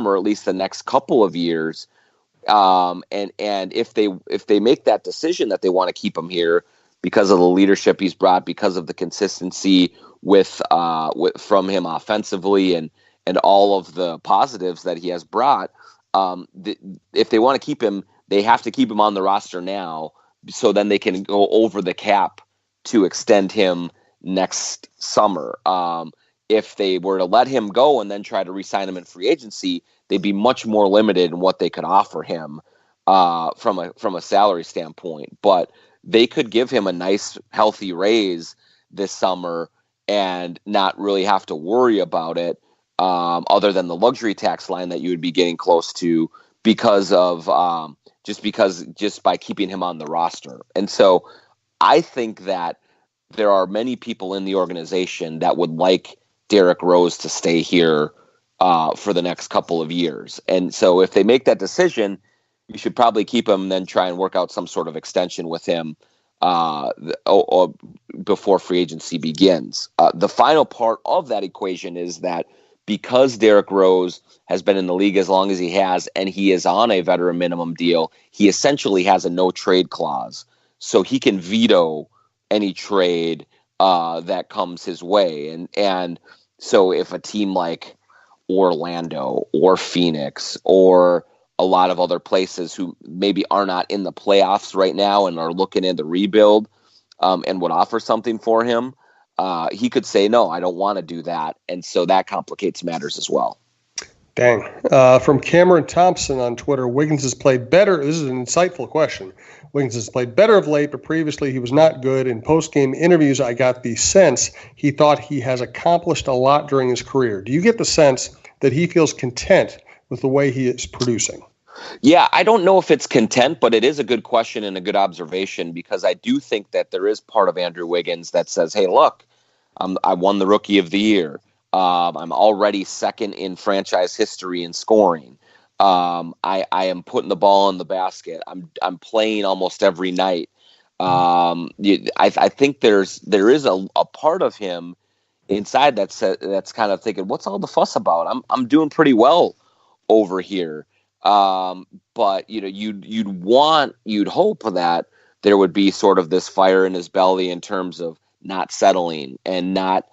or at least the next couple of years. And if they make that decision that they want to keep him here because of the leadership he's brought, because of the consistency with from him offensively and all of the positives that he has brought, if they want to keep him, they have to keep him on the roster now, so then they can go over the cap to extend him next summer. If they were to let him go and then try to re-sign him in free agency, they'd be much more limited in what they could offer him from a salary standpoint. But they could give him a nice, healthy raise this summer and not really have to worry about it, other than the luxury tax line that you would be getting close to because of just by keeping him on the roster. And so I think that there are many people in the organization that would like Derrick Rose to stay here for the next couple of years. And so if they make that decision, you should probably keep him and then try and work out some sort of extension with him before free agency begins. The final part of that equation is that because Derrick Rose has been in the league as long as he has, and he is on a veteran minimum deal, he essentially has a no-trade clause. So he can veto any trade that comes his way. And so if a team like Orlando or Phoenix or a lot of other places who maybe are not in the playoffs right now and are looking at the rebuild and would offer something for him, he could say, no, I don't want to do that. And so that complicates matters as well. Dang. From Cameron Thompson on Twitter, Wiggins has played better. This is an insightful question. Wiggins has played better of late, but previously he was not good. In post-game interviews, I got the sense he thought he has accomplished a lot during his career. Do you get the sense that he feels content with the way he is producing? Yeah, I don't know if it's content, but it is a good question and a good observation, because I do think that there is part of Andrew Wiggins that says, hey, look, I won the Rookie of the Year. I'm already second in franchise history in scoring. I am putting the ball in the basket. I'm playing almost every night. I think there is a part of him inside that's kind of thinking, what's all the fuss about? I'm doing pretty well over here. But you'd hope that there would be sort of this fire in his belly in terms of not settling and not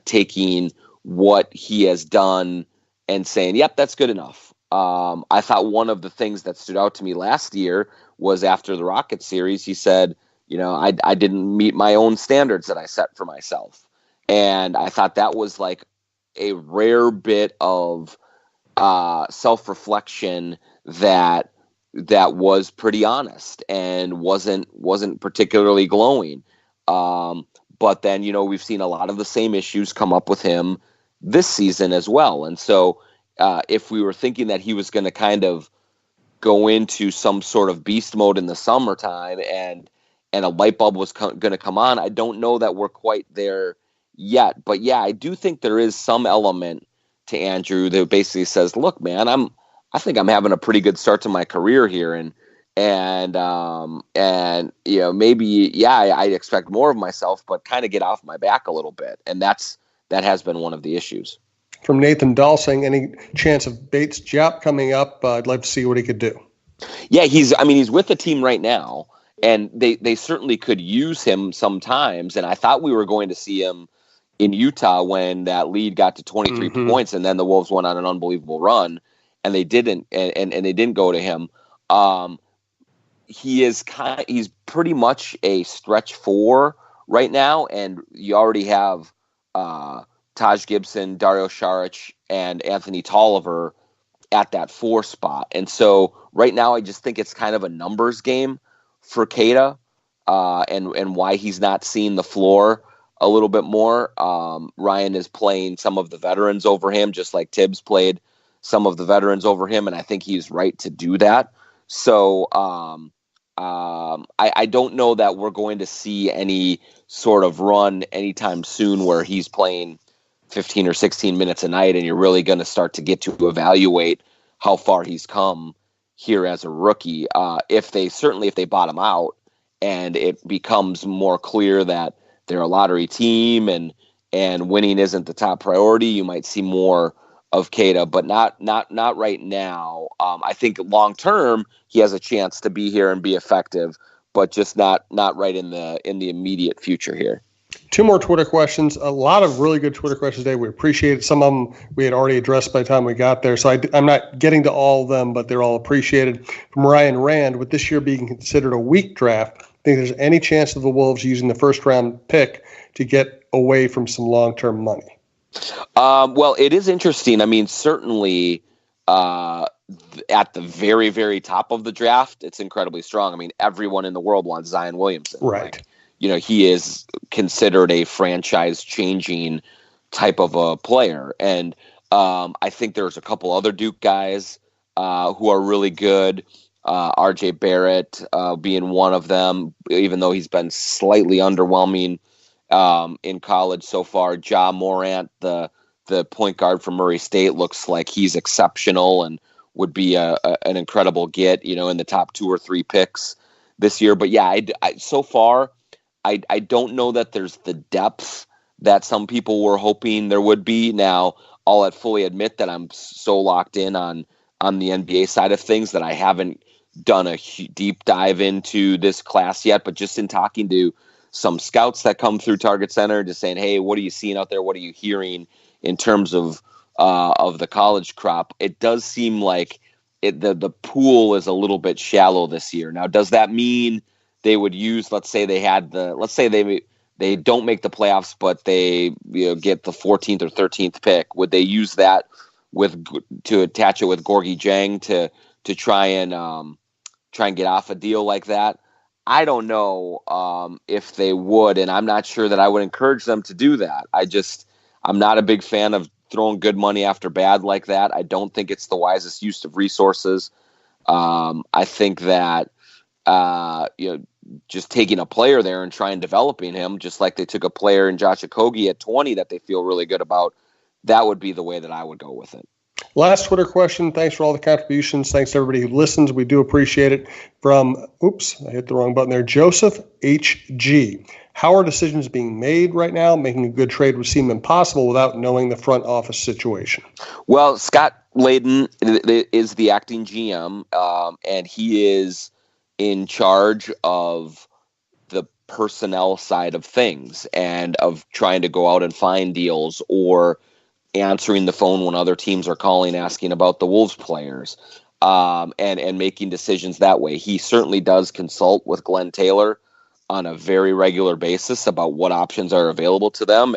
taking what he has done and saying, yep, that's good enough. I thought one of the things that stood out to me last year was after the Rockets series, he said, I didn't meet my own standards that I set for myself. And I thought that was like a rare bit of self-reflection that was pretty honest and wasn't particularly glowing. But then, we've seen a lot of the same issues come up with him this season as well. And so if we were thinking that he was going to kind of go into some sort of beast mode in the summertime and a light bulb was going to come on, I don't know that we're quite there yet. But yeah, I do think there is some element to Andrew that basically says, look, man, I think I'm having a pretty good start to my career here. And maybe, I expect more of myself, but kind of get off my back a little bit. And that has been one of the issues. From Nathan Dahl saying, any chance of Bates' job coming up? I'd love to see what he could do. Yeah, he's with the team right now, and they certainly could use him sometimes. And I thought we were going to see him in Utah when that lead got to 23 points, and then the Wolves went on an unbelievable run, and they didn't, and they didn't go to him. He's pretty much a stretch 4 right now, and you already have Taj Gibson, Dario Saric, and Anthony Tolliver at that 4 spot. And so right now I just think it's kind of a numbers game for Keita, and why he's not seeing the floor a little bit more. Ryan is playing some of the veterans over him, just like Tibbs played some of the veterans over him, and I think he's right to do that. So I don't know that we're going to see any sort of run anytime soon where he's playing 15 or 16 minutes a night, and you're really going to start to get to evaluate how far he's come here as a rookie. If they bottom out and it becomes more clear that they're a lottery team and winning isn't the top priority, you might see more Keita, but not right now. I think long term he has a chance to be here and be effective, but just not right in the immediate future here. Two more Twitter questions. A lot of really good Twitter questions today. We appreciate it. Some of them we had already addressed by the time we got there, so I'm not getting to all of them, but they're all appreciated. From Ryan Rand, with this year being considered a weak draft, think there's any chance of the Wolves using the first-round pick to get away from some long-term money? Well, it is interesting. I mean, certainly at the very, very top of the draft, it's incredibly strong. I mean, everyone in the world wants Zion Williamson. Right. Like, he is considered a franchise-changing type of a player. And I think there's a couple other Duke guys who are really good. RJ Barrett being one of them, even though he's been slightly underwhelming in college so far. Ja Morant, the point guard from Murray State, looks like he's exceptional and would be an incredible get, in the top 2 or 3 picks this year. But yeah, so far, I don't know that there's the depth that some people were hoping there would be. Now, I'll fully admit that I'm so locked in on the NBA side of things that I haven't done a deep dive into this class yet, but just in talking to some scouts that come through Target Center, just saying, hey, what are you seeing out there? What are you hearing in terms of the college crop? It does seem like the pool is a little bit shallow this year. Now, does that mean they would use, let's say they don't make the playoffs, but they get the 14th or 13th pick? Would they use that to attach it with Gorgie Jang to try and get off a deal like that? I don't know if they would, and I'm not sure that I would encourage them to do that. I'm not a big fan of throwing good money after bad like that. I don't think it's the wisest use of resources. I think that just taking a player there and trying developing him, just like they took a player in Josh Okogie at 20 that they feel really good about, that would be the way that I would go with it. Last Twitter question. Thanks for all the contributions. Thanks to everybody who listens. We do appreciate it. From, I hit the wrong button there, Joseph H.G. How are decisions being made right now? Making a good trade would seem impossible without knowing the front office situation. Well, Scott Layden is the acting GM, and he is in charge of the personnel side of things and of trying to go out and find deals or answering the phone when other teams are calling, asking about the Wolves players, and making decisions that way. He certainly does consult with Glen Taylor on a very regular basis about what options are available to them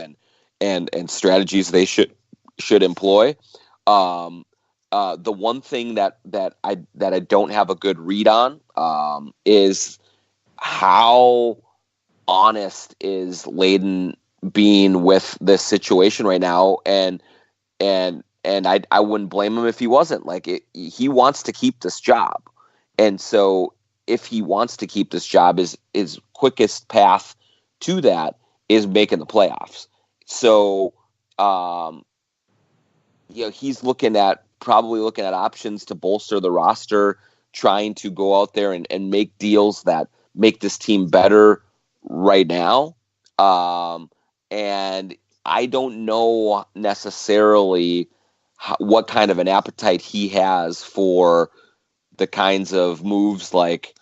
and strategies they should employ. The one thing that I don't have a good read on is how honest is Layden being with this situation right now, and I wouldn't blame him if he wasn't. He wants to keep this job, and so if he wants to keep this job, his quickest path to that is making the playoffs. So he's probably looking at options to bolster the roster, trying to go out there and make deals that make this team better right now. And I don't know necessarily what kind of an appetite he has for the kinds of moves like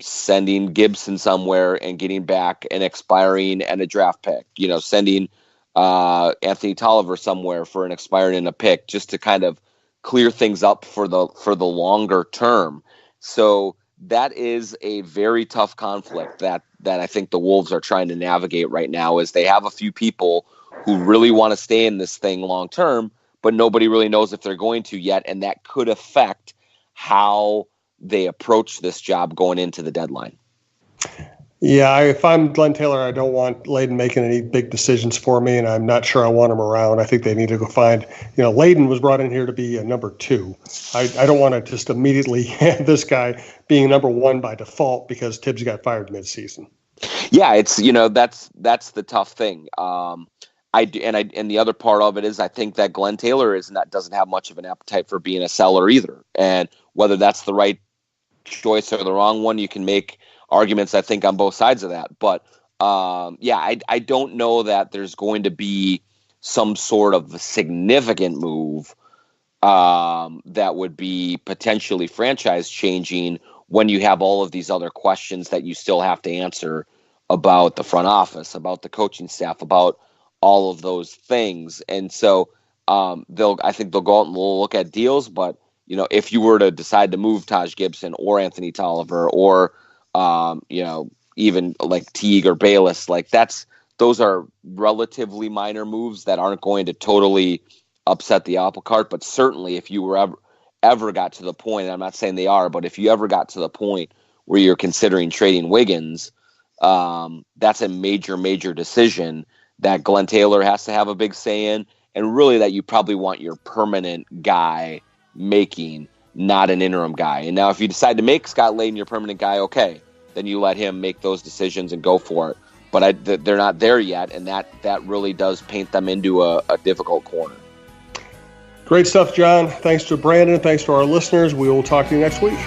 sending Gibson somewhere and getting back an expiring and a draft pick, sending Anthony Tolliver somewhere for an expiring and a pick, just to kind of clear things up for the longer term. So that is a very tough conflict that I think the Wolves are trying to navigate right now, is they have a few people who really want to stay in this thing long term, but nobody really knows if they're going to yet, and that could affect how they approach this job going into the deadline. Yeah, if I'm Glen Taylor, I don't want Layden making any big decisions for me, and I'm not sure I want him around. I think they need to go find, Layden was brought in here to be a number 2. I don't want to just immediately have this guy being number 1 by default because Tibbs got fired midseason. Yeah, it's, that's the tough thing. And the other part of it is I think that Glen Taylor doesn't have much of an appetite for being a seller either. And whether that's the right choice or the wrong one, you can make arguments, I think, on both sides of that. But I don't know that there's going to be some sort of significant move that would be potentially franchise changing when you have all of these other questions that you still have to answer about the front office, about the coaching staff, about all of those things. And so I think they'll go out and look at deals, but if you were to decide to move Taj Gibson or Anthony Tolliver or even like Teague or Bayless, like those are relatively minor moves that aren't going to totally upset the apple cart. But certainly if you were ever got to the point, and I'm not saying they are, but if you ever got to the point where you're considering trading Wiggins, that's a major decision that Glen Taylor has to have a big say in, and really that you probably want your permanent guy making, not an interim guy. And now if you decide to make Scott Layden your permanent guy, okay, then you let him make those decisions and go for it. But they're not there yet, and that really does paint them into a difficult corner. Great stuff, John. Thanks to Brandon. Thanks to our listeners. We will talk to you next week.